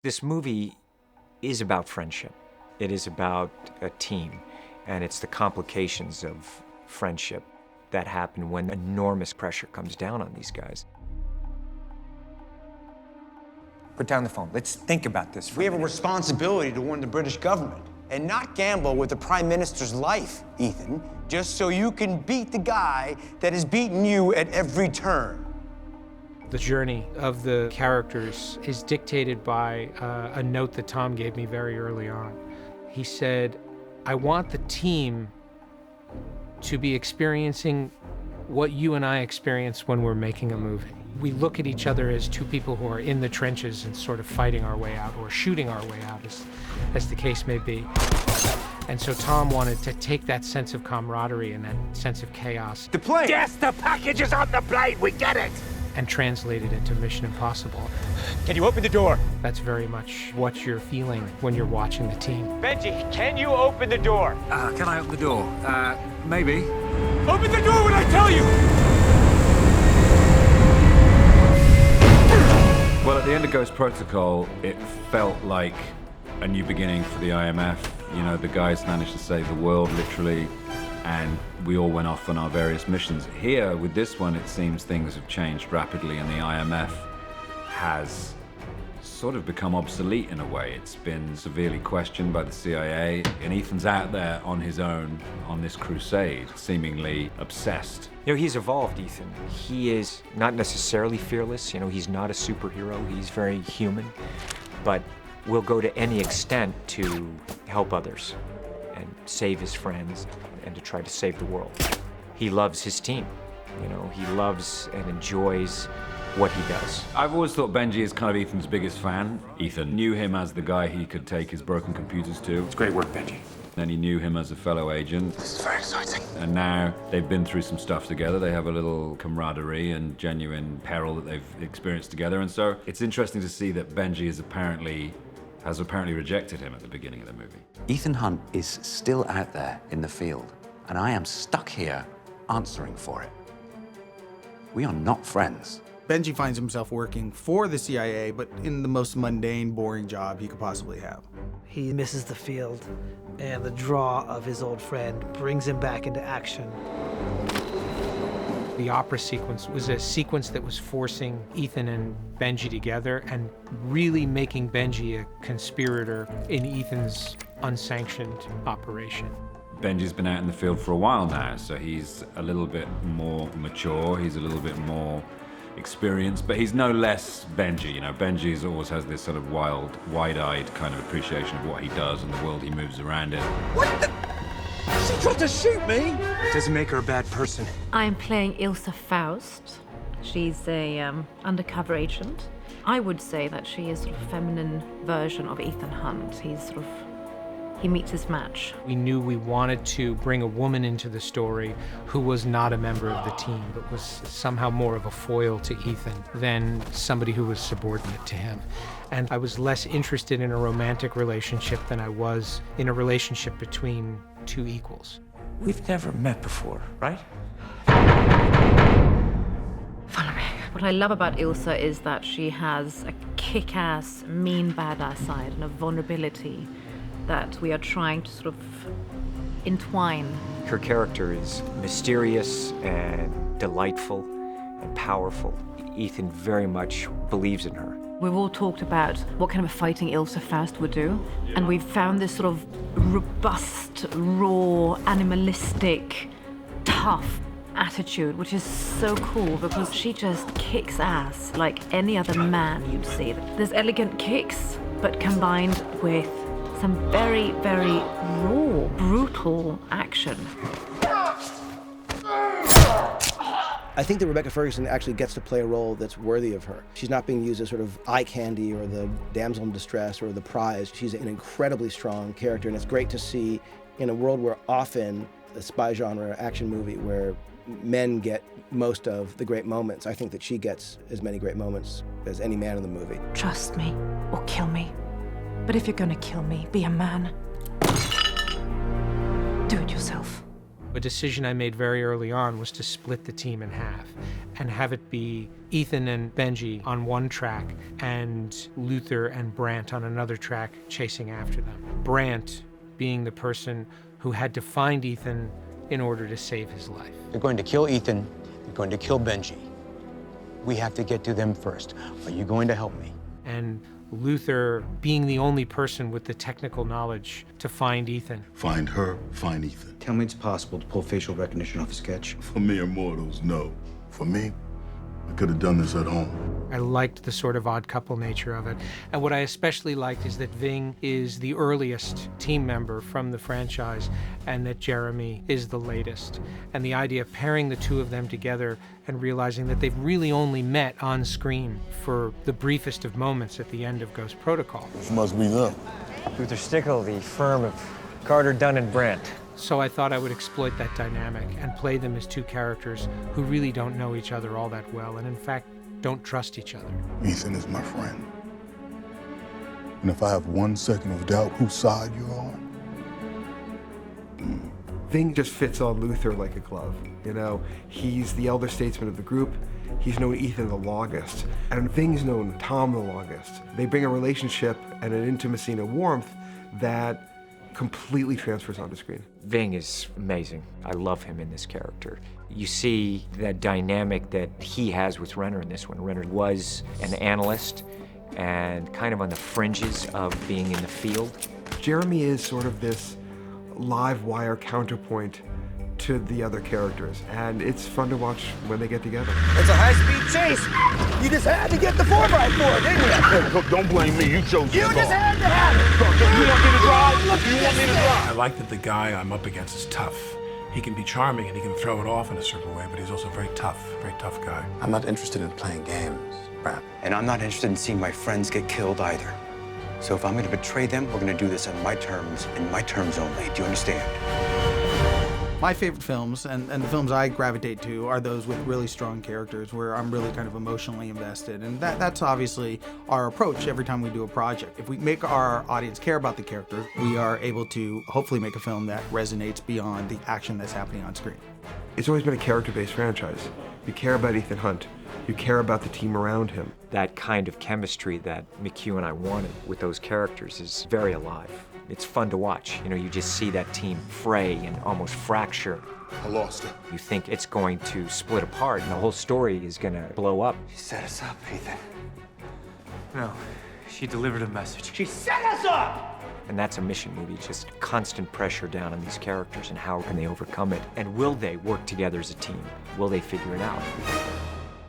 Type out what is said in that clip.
This movie is about friendship. It is about a team, and it's the complications of friendship that happen when enormous pressure comes down on these guys. Put down the phone. Let's think about this for We a have a minute. responsibility to warn the British government and not gamble with the Prime Minister's life, Ethan, just so you can beat the guy that has beaten you at every turn. The journey of the characters is dictated by a note that Tom gave me very early on. He said, I want the team to be experiencing what you and I experience when we're making a movie. We look at each other as two people who are in the trenches and sort of fighting our way out or shooting our way out, as the case may be. And so Tom wanted to take that sense of camaraderie and that sense of chaos. The plane! Yes, the package is on the plane, we get it! And translate it into Mission Impossible. Can you open the door? That's very much what you're feeling when you're watching the team. Benji, can you open the door? Can I open the door? Maybe. Open the door when I tell you! Well, at the end of Ghost Protocol, it felt like a new beginning for the IMF. You know, the guys managed to save the world, literally, and we all went off on our various missions. Here, with this one, it seems things have changed rapidly, and the IMF has sort of become obsolete in a way. It's been severely questioned by the CIA, and Ethan's out there on his own on this crusade, seemingly obsessed. You know, he's evolved, Ethan. He is not necessarily fearless. You know, he's not a superhero. He's very human, but will go to any extent to help others and save his friends and to try to save the world. He loves his team. You know, he loves and enjoys what he does. I've always thought Benji is kind of Ethan's biggest fan. Ethan knew him as the guy he could take his broken computers to. It's great work, Benji. Then he knew him as a fellow agent. This is very exciting. And now they've been through some stuff together. They have a little camaraderie and genuine peril that they've experienced together. And so it's interesting to see that Benji has apparently rejected him at the beginning of the movie. Ethan Hunt is still out there in the field, and I am stuck here answering for it. We are not friends. Benji finds himself working for the CIA, but in the most mundane, boring job he could possibly have. He misses the field, and the draw of his old friend brings him back into action. The opera sequence was a sequence that was forcing Ethan and Benji together and really making Benji a conspirator in Ethan's unsanctioned operation. Benji's been out in the field for a while now, so he's a little bit more mature, he's a little bit more experienced, but he's no less Benji. You know, Benji's always has this sort of wild, wide-eyed kind of appreciation of what he does and the world he moves around in. What the? She tried to shoot me! Doesn't make her a bad person. I'm playing Ilsa Faust. She's a undercover agent. I would say that she is sort of a feminine version of Ethan Hunt. He meets his match. We knew we wanted to bring a woman into the story who was not a member of the team, but was somehow more of a foil to Ethan than somebody who was subordinate to him. And I was less interested in a romantic relationship than I was in a relationship between two equals. We've never met before, right? Follow me. What I love about Ilsa is that she has a kick-ass, mean, badass side and a vulnerability that we are trying to sort of entwine. Her character is mysterious and delightful and powerful. Ethan very much believes in her. We've all talked about what kind of a fighting Ilsa Faust would do, and we've found this sort of robust, raw, animalistic, tough attitude, which is so cool because she just kicks ass like any other man you'd see. There's elegant kicks, but combined with some very, very raw, brutal action. I think that Rebecca Ferguson actually gets to play a role that's worthy of her. She's not being used as sort of eye candy or the damsel in distress or the prize. She's an incredibly strong character, and it's great to see in a world where often a spy genre action movie where men get most of the great moments. I think that she gets as many great moments as any man in the movie. Trust me or kill me. But if you're gonna kill me, be a man. Do it yourself. A decision I made very early on was to split the team in half and have it be Ethan and Benji on one track and Luther and Brant on another track chasing after them. Brant being the person who had to find Ethan in order to save his life. They're going to kill Ethan. They're going to kill Benji. We have to get to them first. Are you going to help me? And Luther being the only person with the technical knowledge to find Ethan. Find her, find Ethan. Tell me it's possible to pull facial recognition off a sketch. For mere mortals, no. For me, I could have done this at home. I liked the sort of odd couple nature of it. And what I especially liked is that Ving is the earliest team member from the franchise and that Jeremy is the latest. And the idea of pairing the two of them together and realizing that they've really only met on screen for the briefest of moments at the end of Ghost Protocol. This must be them. Luther Stickle, the firm of Carter, Dunn, and Brant. So I thought I would exploit that dynamic and play them as two characters who really don't know each other all that well and in fact don't trust each other. Ethan is my friend. And if I have 1 second of doubt whose side you're on, Ving just fits on Luther like a glove. You know, he's the elder statesman of the group. He's known Ethan the longest, and Ving's known Tom the longest. They bring a relationship and an intimacy and a warmth that completely transfers onto screen. Ving is amazing. I love him in this character. You see that dynamic that he has with Renner in this one. Renner was an analyst and kind of on the fringes of being in the field. Jeremy is sort of this live wire counterpoint to the other characters, and it's fun to watch when they get together. It's a high-speed chase. You just had to get the 4x4, didn't you? hey, Cook, don't blame me. You chose You this just car. had to have it. Cook, you want me to drive? You want me to drive? I like that the guy I'm up against is tough. He can be charming and he can throw it off in a certain way, but he's also very tough guy. I'm not interested in playing games, Brad. And I'm not interested in seeing my friends get killed either. So if I'm going to betray them, we're going to do this on my terms and my terms only. Do you understand? My favorite films, and the films I gravitate to, are those with really strong characters where I'm really kind of emotionally invested. And that's obviously our approach every time we do a project. If we make our audience care about the characters, we are able to hopefully make a film that resonates beyond the action that's happening on screen. It's always been a character-based franchise. You care about Ethan Hunt. You care about the team around him. That kind of chemistry that McHugh and I wanted with those characters is very alive. It's fun to watch. You know, you just see that team fray and almost fracture. I lost her. You think it's going to split apart and the whole story is going to blow up. She set us up, Ethan. No, she delivered a message. She set us up! And that's a mission movie, just constant pressure down on these characters and how can they overcome it? And will they work together as a team? Will they figure it out?